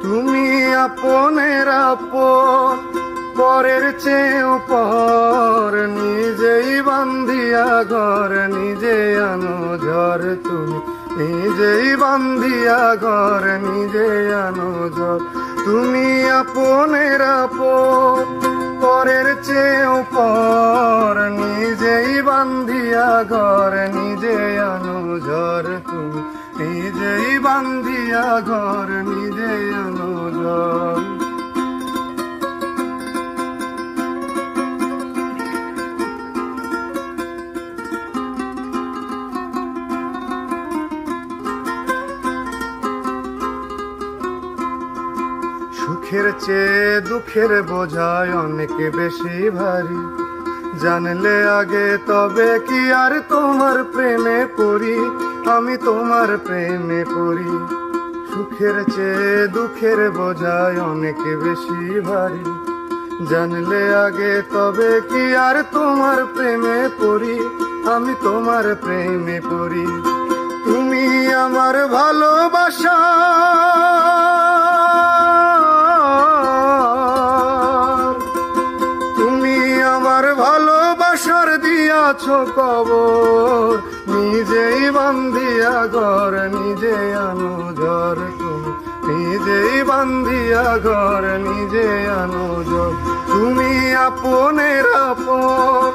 তুমি আপনের আপন, পরের চেয়েও পর, নিজেই বান্ধিয়া ঘর নিজে আনো ঝড়। তুমি নিজেই বান্ধিয়া ঘর নিজে আনো ঝড়। তুমি আপনের আপন, পরের চেয়েও পর, নিজেই বান্ধিয়া ঘর নিজে আনো ঝড়। তুমি নিজেই বান্ধিয়া ঘর নিজে আনো ঝড়। সুখের চেয়ে দুঃখের বোঝায় অনেক বেশি ভারী, জানলে আগে তবে কি আর তোমার প্রেমে পড়ি, আমি তোমার প্রেমে পড়ি। সুখের চেয়ে দুঃখের বোঝায় অনেক বেশি ভারী, জানলে আগে তবে কি আর তোমার প্রেমে পড়ি, আমি তোমার প্রেমে পড়ি। তুমি আমার ভালোবাসা, ভালোবাসার দিয়াছ কবর, নিজেই বান্ধিয়া ঘর নিজে আনো ঝড়। তুমি নিজেই বান্ধিয়া ঘর নিজে আনো ঝড়। তুমি আপনের আপন,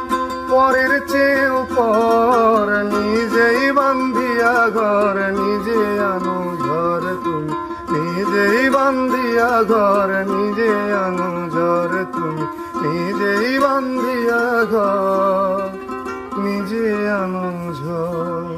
পরের চেয়েও পর, নিজেই বান্ধিয়া ঘর নিজে আনো ঝড়। তুমি নিজেই বান্ধিয়া ঘর নিজে আনো ঝড়। তুমি নিজেই বান্ধিয়া ঘর নিজে আনো ঝড়।